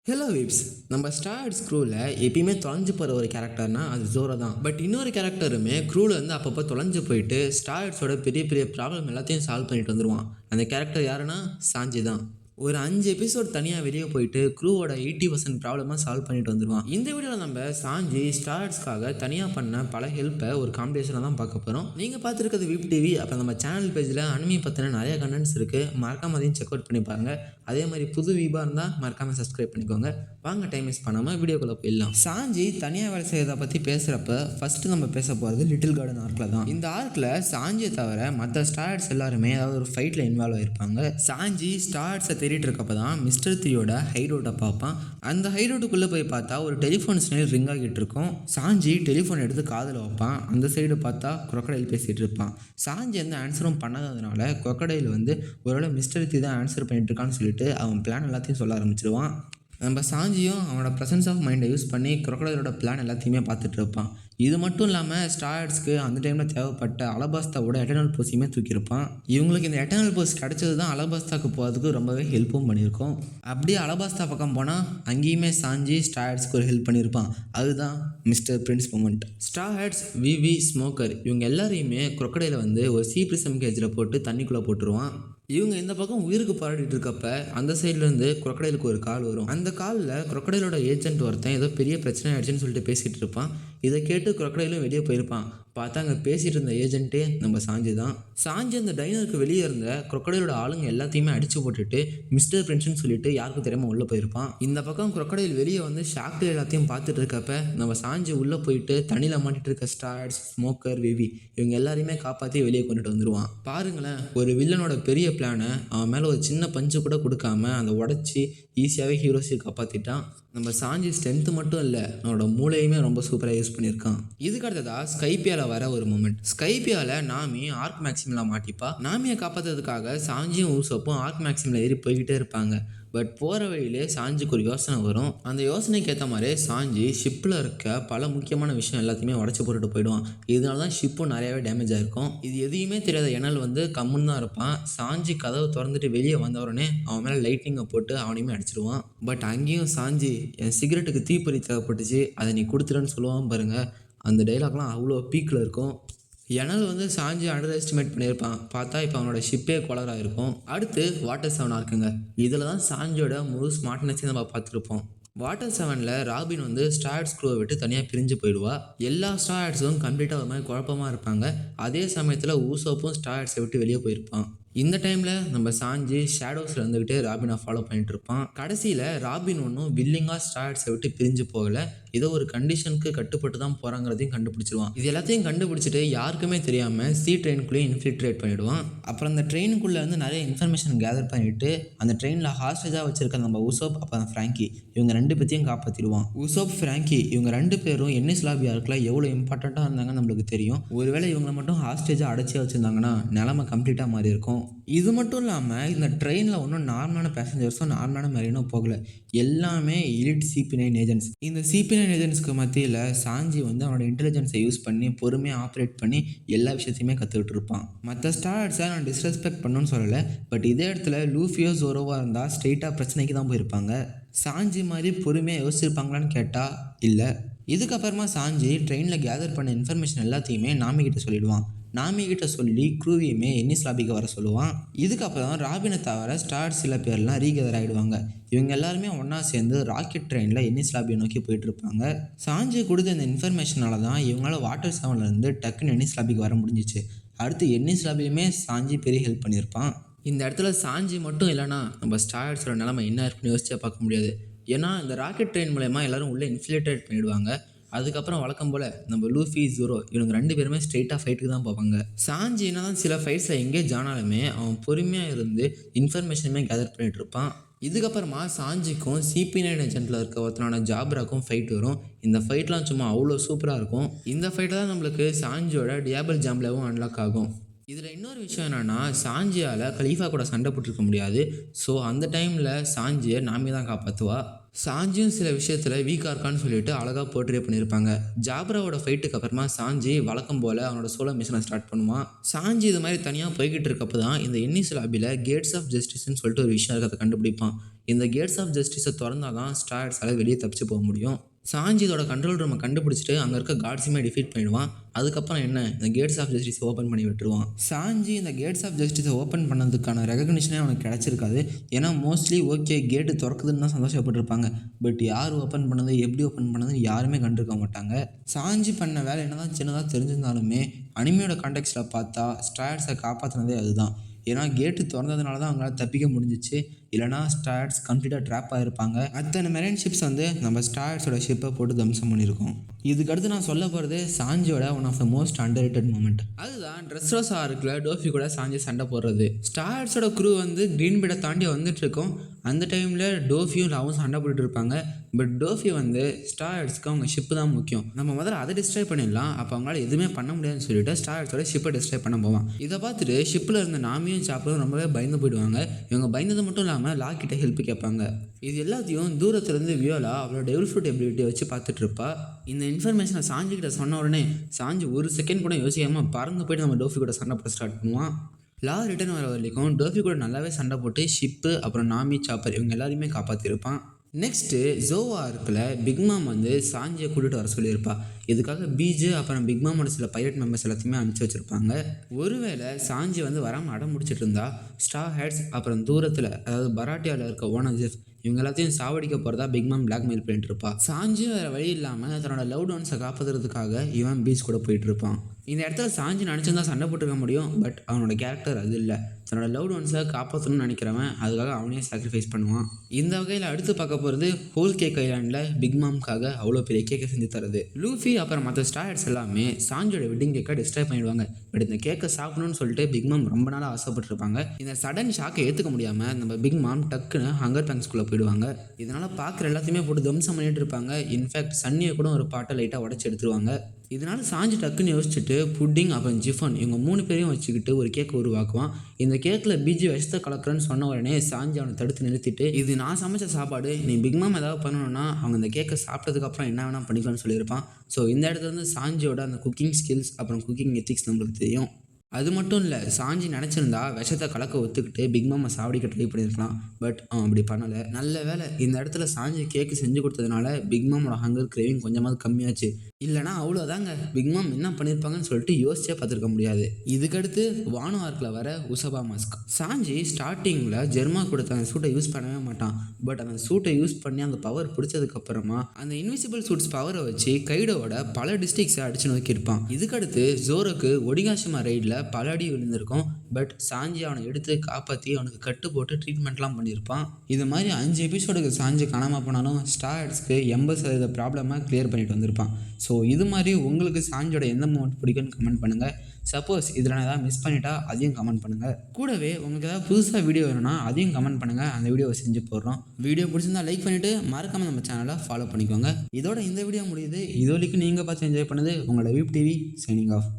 Hello விப்ஸ். நம்ம star ஸ்க்ரூவில் எப்பயுமே தொலைஞ்சு போகிற ஒரு கேரக்டர்னா அது ஜோரோ தான். பட் இன்னொரு கேரக்டருமே க்ரூவில் வந்து அப்பப்போ தொலைஞ்சு போயிட்டு ஸ்டார்ஸோட பெரிய பெரிய ப்ராப்ளம் எல்லாத்தையும் சால்வ் பண்ணிட்டு வந்துடுவான். அந்த கேரக்டர் யாருன்னா சாஞ்சி தான். ஒரு 5 எபிசோட் தனியாக வெளியே போயிட்டு க்ரூவோட 80% ப்ராப்ளமாக சால்வ் பண்ணிட்டு வந்துடுவான். இந்த வீடியோவில் நம்ம சாஞ்சி ஸ்டார்ஸ்க்காக தனியாக பண்ண பல ஹெல்ப்பை ஒரு காம்படிஷனாக தான் பார்க்க போகிறோம். நீங்கள் பார்த்துருக்கிறது விப் டிவி. அப்போ நம்ம சேனல் பேஜில் அனிமி பற்றின நிறைய கண்டென்ட்ஸ் இருக்குது. மறக்காம அதையும் செக் அவுட் பண்ணி பாருங்க. அதே மாதிரி புது வீபாக இருந்தால் மறக்காமல் சப்ஸ்கிரைப் பண்ணிக்கோங்க. வாங்க டைம் வேஸ்ட் பண்ணாமல் வீடியோக்குள்ளே போயிடலாம். சாஞ்சி தனியாக வேலை செய்யறதை பற்றி பேசுகிறப்ப ஃபஸ்ட்டு நம்ம பேச போகிறது லிட்டில் கார்டன் ஆர்க்கில் தான். இந்த ஆர்க்கில் சாஞ்சியை தவிர மற்ற ஸ்டார்ஸ் எல்லாருமே ஏதாவது ஒரு ஃபைட்டில் இன்வால்வ் ஆகிருப்பாங்க. சாஞ்சி ஸ்டார்ஸை தேடிட்டு இருக்கப்ப தான் மிஸ்டர் 3யோட ஹைடவுட்டை பார்ப்பான். அந்த ஹைடவுட்டுக்குள்ளே போய் பார்த்தா ஒரு டெலிஃபோன் சிக்னல் ரிங் ஆகிட்டு இருக்கும். சாஞ்சி டெலிஃபோன் எடுத்து காதில் வைப்பான். அந்த சைடு பார்த்தா குரோக்கடைல் பேசிகிட்டு இருப்பான். சாஞ்சி எந்த ஆன்சரும் பண்ணாததுனால குரோக்கடைல் வந்து ஒருவேளை மிஸ்டர் 3 தான் ஆன்சர் பண்ணிட்டு இருக்கான்னு சொல்லிட்டு அவன் பிளான் எல்லாத்தையும் சொல்ல ஆரம்பிச்சிடுவான். நம்ம சாஞ்சியும் அவனோட ப்ரெசன்ஸ் ஆஃப் மைண்டை யூஸ் பண்ணி குரோக்கடைலோட பிளான் எல்லாத்தையுமே பார்த்துட்டு இருப்பான். இது மட்டும் இல்லாமல் ஸ்டார்ஸ்க்கு அந்த டைமில் தேவைப்பட்ட அலபாஸ்தாவோட எட்டர்னல் போஸையுமே தூக்கியிருப்பான். இவங்களுக்கு இந்த எட்டர்னல் போஸ் கிடச்சது தான் அலபாஸ்தாவுக்கு போகிறதுக்கு ரொம்பவே ஹெல்ப்பும் பண்ணியிருக்கோம். அப்படியே அலபாஸ்தா பக்கம் போனால் அங்கேயுமே சாஞ்சி ஸ்டார்ஸ்க்கு ஒரு ஹெல்ப் பண்ணியிருப்பான். அதுதான் மிஸ்டர் பிரின்ஸ் மொமெண்ட். ஸ்டார்ஸ், விவி, ஸ்மோக்கர் இவங்க எல்லாரையுமே குரோக்கடைல வந்து ஒரு சீப்ரிசம் கேஜில் போட்டு தண்ணிக்குள்ளே போட்டுருவான். இவங்க இந்த பக்கம் உயிருக்கு போராடிட்டு இருக்கப்ப அந்த சைட்லேருந்து குரோக்கடைலுக்கு ஒரு கால் வரும். அந்த காலில் குரோக்கடைலோட ஏஜென்ட் ஒருத்தன் ஏதோ பெரிய பிரச்சனை ஆயிடுச்சுன்னு சொல்லிட்டு பேசிகிட்டு இருப்பான். இதை கேட்டு குரோக்கடைலும் வெளியே போயிருப்பான். பார்த்தா அங்கே பேசிகிட்டு இருந்த ஏஜென்ட்டே நம்ம சாஞ்சி தான். சாஞ்சி அந்த டைனருக்கு வெளியே இருந்த குரோக்கடைலோட ஆளுங்க எல்லாத்தையுமே அடித்து போட்டுட்டு மிஸ்டர் பிரின்ஸ்னு சொல்லிட்டு யாருக்கும் தெரியாமல் உள்ளே போயிருப்பான். இந்த பக்கம் குரோக்கடைல் வெளியே வந்து ஷாக்டு எல்லாத்தையும் பார்த்துட்டு இருக்கப்ப நம்ம சாஞ்சி உள்ளே போயிட்டு தண்ணியில் மாட்டிட்டு இருக்க ஸ்டார்ஸ், ஸ்மோக்கர், விவி இவங்க எல்லாரையுமே காப்பாற்றி வெளியே கொண்டுட்டு வந்துடுவான். பாருங்களேன், ஒரு வில்லனோட பெரிய பிளானை அவன் மேலே ஒரு சின்ன பஞ்சு கூட கொடுக்காம அதை உடச்சி ஈஸியாகவே ஹீரோஸை காப்பாற்றிட்டான். நம்ம சாஞ்சி ஸ்ட்ரென்த்து மட்டும் இல்லை, அவனோட மூளையுமே ரொம்ப சூப்பராக யூஸ் பண்ணியிருக்கான். இதுக்கு அடுத்ததாக ஸ்கைப்பியாவில் வர ஒரு மூமெண்ட். ஸ்கைப்பியாவில் நாமி ஆர்க் மேக்ஸிமில் மாட்டிப்பா. நாமியை காப்பாற்றுறதுக்காக சாஞ்சியும் ஊசப்பும் ஆர்க் மேக்ஸிமில் ஏறி போய்கிட்டே இருப்பாங்க. பட் போகிற வழியிலே சாஞ்சிக்கு ஒரு யோசனை வரும். அந்த யோசனைக்கு ஏற்ற மாதிரி சாஞ்சி ஷிப்பில் இருக்க பல முக்கியமான விஷயம் எல்லாத்தையுமே உடச்சி போட்டுட்டு போயிடுவான். இதனால தான் ஷிப்பும் நிறையாவே டேமேஜ் ஆகிருக்கும். இது எதையுமே தெரியாத என்னால் வந்து கம்முன்னு தான் இருப்பான். சாஞ்சி கதவை திறந்துட்டு வெளியே வந்தவொடனே அவன் மேலே லைட்டிங்கை போட்டு அவனையுமே அடிச்சிடுவான். பட் அங்கேயும் சாஞ்சி என் சிகரெட்டுக்கு தீப்பொறி தேவைப்பட்டுச்சு, அதை நீ கொடுத்துருன்னு சொல்லுவான் பாருங்கள். அந்த டைலாக்லாம் அவ்வளோ பீக்கில் இருக்கும். எனல் வந்து சாஞ்சி அண்டர் எஸ்டிமேட் பண்ணியிருப்பான். பார்த்தா இப்போ அவனோட ஷிப்பே கொலராக இருக்கும். அடுத்து வாட்டர் 7 இருக்குங்க. இதில் தான் சாஞ்சியோட முழு ஸ்மார்ட்னஸையும் நம்ம பார்த்துருப்போம். வாட்டர் 7ல் ராபின் வந்து ஸ்டார்ஸ் க்ரூவை விட்டு தனியாக பிரிஞ்சு போயிடுவா. எல்லா ஸ்டார்ஸும் கம்ப்ளீட்டாக ஒரு மாதிரி குழப்பமாக இருப்பாங்க. அதே சமயத்தில் ஊசோப்பும் ஸ்டார்ஸை விட்டு வெளியே போயிருப்பான். இந்த டைமில் நம்ம சாஞ்சி ஷேடோஸில் இருந்துக்கிட்டு ராபினை ஃபாலோ பண்ணிட்டு இருப்பான். கடைசியில் ராபின் ஒன்றும் வில்லிங்காக ஸ்டார்ஸை விட்டு பிரிஞ்சு போகலை, ஏதோ ஒரு கண்டிஷனுக்கு கட்டுப்பட்டு தான் போகிறாங்கிறதையும் கண்டுபிடிச்சிடுவான். இது எல்லாத்தையும் கண்டுபிடிச்சிட்டு யாருக்குமே தெரியாமல் ட்ரெயினுக்குள்ளேயே இன்ஃபில்ட்ரேட் பண்ணிவிடுவான். அப்புறம் அந்த ட்ரெயினுக்குள்ளே வந்து நிறைய இன்ஃபர்மேஷன் கேதர் பண்ணிவிட்டு அந்த ட்ரெயினில் ஹாஸ்டேஜாக வச்சிருக்க நம்ம உசோப் அப்புறம் ஃப்ராங்கி இவங்க 2 பேத்தையும் காப்பாற்றிடுவான். உசோப், ஃப்ராங்கி இவங்க 2 பேரும் என்எஸ் லாபி ஆர்க்கில் எவ்வளோ இம்பார்ட்டண்ட்டாக இருந்தாங்கன்னு நம்மளுக்கு தெரியும். ஒருவேளை இவங்களை மட்டும் ஹாஸ்டேஜாக அடைச்சி வச்சுருந்தாங்கன்னா நிலமை கம்ப்ளீட்டாக மாறி இருக்கும். இது மட்டும் இல்லாமல் இந்த ட்ரெயினில் ஒன்றும் நார்மலான பேசஞ்சர்ஸும் நார்மலான மெரினோ போகலை. எல்லாமே எலிட் CP9 ஏஜென்ட்ஸ். இந்த CP9 ஏஜென்ட்ஸ்க்கு மத்தியில் சாஞ்சி வந்து அவனோட இன்டெலிஜென்ஸை யூஸ் பண்ணி பொறுமையாக ஆப்ரேட் பண்ணி எல்லா விஷயத்தையுமே கற்றுக்கிட்டு இருப்பான். மற்ற ஸ்டார்ஸை நான் டிஸ்ரெஸ்பெக்ட் பண்ணணும்னு சொல்லலை, பட் இதே இடத்துல லூஃபியோ ஜோரோவாக இருந்தால் ஸ்ட்ரெயிட்டாக பிரச்சனைக்கு தான் போயிருப்பாங்க. சாஞ்சி மாதிரி பொறுமையாக யோசிச்சிருப்பாங்களான்னு கேட்டால் இல்லை. இதுக்கப்புறமா சாஞ்சி ட்ரெயினில் கேதர் பண்ண இன்ஃபர்மேஷன் எல்லாத்தையுமே நாமிக்கிட்ட சொல்லிடுவான். நாமிக்கிட்ட சொல்லி க்ரூவியுமே என்எஸ் லாபிக்கு வர சொல்லுவான். இதுக்கப்புறம் ராபினை தவிர ஸ்டார்ஸ் சில பேர்லாம் ரீகேதர் ஆகிடுவாங்க. இவங்க எல்லாருமே ஒன்றா சேர்ந்து ராக்கெட் ட்ரெயினில் என்எஸ் லாபியை நோக்கி போயிட்டுருப்பாங்க. சாஞ்சி கொடுத்த இந்த இன்ஃபர்மேஷனால தான் இவங்களால வாட்டர் 7லேருந்து டக்குன்னு என்எஸ் லாபிக்கு வர முடிஞ்சிச்சு. அடுத்து என்எஸ் லாபியுமே சாஞ்சி பெரிய ஹெல்ப் பண்ணியிருப்பான். இந்த இடத்துல சாஞ்சி மட்டும் இல்லைனா நம்ம ஸ்டார்ஸோட நிலைமை என்ன இருக்குன்னு யோசிச்சா பார்க்க முடியாது. ஏன்னா இந்த ராக்கெட் ட்ரெயின் மூலமா எல்லோரும் உள்ளே இன்ஃபில்ட்ரேட் பண்ணிவிடுவாங்க. அதுக்கப்புறம் வழக்கம் போல் நம்ம லூஃபி, ஜோரோ இவங்க 2 பேருமே ஸ்ட்ரெயிட்டாக ஃபைட்டுக்கு தான் போவாங்க. சாஞ்சி என்ன தான் சில ஃபைட்ஸில் எங்கேஜ் ஆனாலுமே அவன் பொறுமையாக இருந்து இன்ஃபர்மேஷனுமே கேதர் பண்ணிகிட்டு இருப்பான். இதுக்கப்புறமா சாஞ்சிக்கும் CP9 ஏஜென்ட்டில் இருக்க ஒருத்தனான ஜாப்ராக்கும் ஃபைட் வரும். இந்த ஃபைட்லாம் சும்மா அவ்வளோ சூப்பராக இருக்கும். இந்த ஃபைட்டை தான் நம்மளுக்கு சாஞ்சியோட டியாபிள் ஜாம்லேவும் அன்லாக் ஆகும். இதில் இன்னொரு விஷயம் என்னென்னா, சாஞ்சியால் கலீஃபா கூட சண்டை போட்டுருக்க முடியாது. ஸோ அந்த டைமில் சாஞ்சியை நாமி தான் காப்பாற்றுவா. சாஞ்சியும் சில விஷயத்தில் வீக்காக இருக்கான்னு சொல்லிட்டு அழகாக போர்ட்ரே பண்ணியிருப்பாங்க. ஜாப்ராவோட ஃபைட்டுக்கு அப்புறமா சாஞ்சி வழக்கம் போல் அவனோட சோலோ மிஷனை ஸ்டார்ட் பண்ணுவான். சாஞ்சி இது மாதிரி தனியாக போய்கிட்டு இருக்கப்போ தான் இந்த என்எஸ் லாபியில் கேட்ஸ் ஆஃப் ஜஸ்டிஸ்ன்னு சொல்லிட்டு ஒரு விஷயம் இருக்கிறத கண்டுபிடிப்பான். இந்த கேட்ஸ் ஆஃப் ஜஸ்டிஸை திறந்தால் தான் ஸ்டார்ஸால் வெளியே தப்பிச்சு போக முடியும். சாஞ்சி இதோட கண்ட்ரோல் ரூமை கண்டுபிடிச்சிட்டு அங்கே இருக்க காட்ஸுமே டிஃபீட் பண்ணிடுவான். அதுக்கப்புறம் என்ன, இந்த கேட்ஸ் ஆஃப் ஜஸ்டிஸை ஓப்பன் பண்ணி விட்டுருவான். சாஞ்சி இந்த கேட்ஸ் ஆஃப் ஜஸ்டிஸை ஓப்பன் பண்ணதுக்கான ரெகக்னிஷனே அவனுக்கு கிடச்சிருக்காது. ஏன்னா மோஸ்ட்லி ஓகே கேட்டு திறக்குதுன்னு தான் சந்தோஷப்பட்டிருப்பாங்க. பட் யார் ஓப்பன் பண்ணது, எப்படி ஓப்பன் பண்ணதுன்னு யாருமே கண்டிருக்க மாட்டாங்க. சாஞ்சி பண்ண வேலை என்ன தான் சின்னதாக தெரிஞ்சிருந்தாலுமே அனிமையோட கான்டெக்ஸ்டில் பார்த்தா ஸ்டார்ஸை காப்பாற்றினதே அதுதான். ஏன்னா கேட்டு திறந்ததுனால தான் அவங்களால தப்பிக்க முடிஞ்சிச்சு. இல்லைனா ஸ்டார்ஸ் கம்ப்ளீட்டாக ட்ராப் ஆகிருப்பாங்க. அத்தனை மெரைன் ஷிப்ஸ் நம்ம ஸ்டார்ஸோட ஷிப்பை போட்டு தம்சம் பண்ணியிருக்கோம். இதுக்கடுத்து நான் சொல்ல போகிறது சாஞ்சியோட one of the most underrated moment. அதுதான் ட்ரெஸ்ரோசா ஆர்க்கில் டோஃபி கூட சாஞ்சி சண்டை போடுறது. ஸ்டார்ஸோட குரூ க்ரீன் பீடை தாண்டி வந்துட்டு இருக்கோம். அந்த டைமில் டோஃபியும் லாவும் சண்டை போட்டுட்டு இருப்பாங்க. பட் டோஃபி ஸ்டார்ஸ்க்கு அவங்க ஷிப்பு தான் முக்கியம், நம்ம முதல்ல அதை டிஸ்ட்ராய் பண்ணிடலாம், அப்போ அவங்களால எதுவுமே பண்ண முடியாதுன்னு சொல்லிட்டு ஸ்டார்ஸோட ஷிப்பை டிஸ்ட்ராய் பண்ண போவான். இதை பார்த்துட்டு ஷிப்பில் இருந்த நாமியும் சாப்பிடும் ரொம்பவே பயந்து போயிடுவாங்க. இவங்க பயந்தது மட்டும் இல்லாமல் லா கிட்ட ஹெல்ப் கேட்பாங்க. இது எல்லாத்தையும் தூரத்துலேருந்து வியோலா அவளோட டெவில் ஃப்ரூட் எபிலிட்டியை வச்சு பார்த்துட்டு இருப்பா. இந்த இன்ஃபர்மேஷனை சாஞ்சி கிட்ட சொன்ன உடனே சாஞ்சி ஒரு செகண்ட் கூட யோசிக்காமல் பறந்து போயிட்டு நம்ம டோஃபி கூட சண்டை போட ஸ்டார்ட் பண்ணுவான். லா ரிட்டர்ன் வர வரைக்கும் டோஃபி கூட நல்லாவே சண்டை போட்டு ஷிப்பு அப்புறம் நாமி சாப்பர் இவங்க எல்லாரையுமே காப்பாற்றிருப்பான். நெக்ஸ்ட்டு ஜோவா ஆர்க்கில் பிக்மாம் சாஞ்சியை கூட்டிகிட்டு வர சொல்லியிருப்பா. இதுக்காக பீஜு அப்புறம் பிக்மாமோட சில பைலட் மெம்பர்ஸ் எல்லாத்தையுமே அனுப்பிச்சி வச்சுருப்பாங்க. ஒருவேளை சாஞ்சி வராமல் அடம் முடிச்சிட்டு இருந்தா ஸ்டார் ஹெட்ஸ் அப்புறம் தூரத்தில் அதாவது பராட்டியாவில் இருக்க ஓனர்ஜெஃப் இவங்க எல்லாத்தையும் சாவடிக்க போகிறதா பிக்மாம் பிளாக்மெயில் பண்ணிட்டு இருப்பா. சாஞ்சி வேறு வழி இல்லாமல் தன்னோட லவ் ஒன்ஸை காப்பாற்றுறதுக்காக இவன் பீச் கூட போயிட்டு இருப்பான். இந்த இடத்துல சாஞ்சி நினச்சிருந்தா சண்டை போட்டுக்க முடியும். பட் அவனோட கேரக்டர் அது இல்லை. தன்னோட லவ் ஒன்ஸை காப்பாற்றணும்னு நினைக்கிறவன் அதுக்காக அவனே சாக்ரிஃபைஸ் பண்ணுவான். இந்த வகையில் அடுத்து பார்க்க போகிறது ஹோல் கேக் ஐலாண்டில் பிக்மாம்காக அவ்வளோ பெரிய கேக்கை செஞ்சு தருது. லூஃபி அப்புறம் மற்ற ஸ்டார்ஸ் எல்லாமே சாஞ்சியோட வெட்டிங் கேக்கை டிஸ்ட்ராய் பண்ணிடுவாங்க. பட் இந்த கேக்கை சாப்பிடணும்னு சொல்லிட்டு பிக்மாம் ரொம்ப நாளாக ஆசைப்பட்டுருப்பாங்க. இந்த சடன் ஷாக்கை ஏற்றுக்க முடியாமல் நம்ம பிக்மாம் டக்குன்னு ஹங்கர் பேங்க்ஸ்குள்ளே போயிடுவாங்க. இதனால் பார்க்குற எல்லாத்தையுமே போட்டு தம்சம் பண்ணிட்டு இருப்பாங்க. இன்ஃபேக்ட் சன்னியை கூட ஒரு பாட்டை லைட்டாக உடச்சி எடுத்துருவாங்க. இதனால் சாஞ்சி டக்குன்னு யோசிச்சுட்டு புட்டிங் அப்புறம் ஜிஃபன் இவங்க 3 பேரையும் வச்சுக்கிட்டு ஒரு கேக் உருவாக்குவான். இந்த கேக்கில் பிஜி விஷத்தை கலக்கிறேன்னு சொன்ன உடனே சாஞ்சி அவனை தடுத்து நிறுத்திட்டு, இது நான் சமைச்ச சாப்பாடு, நீ பிக்மாம் ஏதாவது பண்ணணும்னா அவங்க இந்த கேக்கை சாப்பிட்டதுக்கப்புறம் என்ன வேணால் பண்ணிக்கலாம்னு சொல்லியிருப்பான். ஸோ இந்த இடத்துல சாஞ்சியோட அந்த குக்கிங் ஸ்கில்ஸ் அப்புறம் குக்கிங் எத்திக்ஸ் நம்மளுக்கு தெரியும். அது மட்டும் இல்லை, சாஞ்சி நினச்சிருந்தா விஷத்தை கலக்க ஒத்துக்கிட்டு பிக்மாமை சாவடிக்க ட்ரை பண்ணியிருக்கலாம். பட் அவன் அப்படி பண்ணலை. நல்ல வேலை இந்த இடத்துல சாஞ்சி கேக்கு செஞ்சு கொடுத்ததுனால பிக்மாமோட ஹங்கர் கிரேவிங் கொஞ்சமாவது கம்மியாச்சு. இல்லைனா அவ்வளோதாங்க, பிக்மாம் என்ன பண்ணியிருப்பாங்கன்னு சொல்லிட்டு யோசிச்சே பார்த்துருக்க முடியாது. இதுக்கடுத்து வானோ ஆர்க்கில் வர உசபா மாஸ்க். சாஞ்சி ஸ்டார்டிங்கில் ஜெர்மா கொடுத்த அந்த சூட்டை யூஸ் பண்ணவே மாட்டான். பட் அந்த சூட்டை யூஸ் பண்ணி அந்த பவர் பிடிச்சதுக்கப்புறமா அந்த இன்விசிபிள் சூட்ஸ் பவரை வச்சு கைடோட பல டிஸ்ட்ரிக்ஸை அடிச்சு நோக்கியிருப்பான். இதுக்கடுத்து ஜோரோக்கு ஒடிகாஷிமா ரைடில் பல அடி விழுந்திருக்கும். பட் சாஞ்சி அவனை எடுத்து காப்பாற்றி அவனுக்கு கட்டு போட்டு ட்ரீட்மெண்ட்லாம் பண்ணியிருப்பான். இது மாதிரி 5 எபிசோடுக்கு சாஞ்சி காணாமல் போனாலும் ஸ்டார்ஸ்க்கு 80% ப்ராப்ளமாக கிளியர் பண்ணிட்டு வந்திருப்பான். ஸோ இது மாதிரி உங்களுக்கு சாஞ்சியோட எந்த மூமெண்ட் பிடிக்குன்னு கமெண்ட் பண்ணுங்கள். சப்போஸ் இதில் நான் ஏதாவது மிஸ் பண்ணிட்டா அதையும் கமெண்ட் பண்ணுங்கள். கூடவே உங்களுக்கு ஏதாவது புதுசாக வீடியோ வேணும்னா அதையும் கமெண்ட் பண்ணுங்கள், அந்த வீடியோவை செஞ்சு போடுறோம். வீடியோ பிடிச்சிருந்தா லைக் பண்ணிவிட்டு மறக்காமல் நம்ம சேனலை ஃபாலோ பண்ணிக்கோங்க. இதோட இந்த வீடியோ முடியுது. இது வரைக்கும் நீங்கள் பார்த்து என்ஜாய் பண்ணது உங்களோட வீப் டிவி சைனிங் ஆஃப்.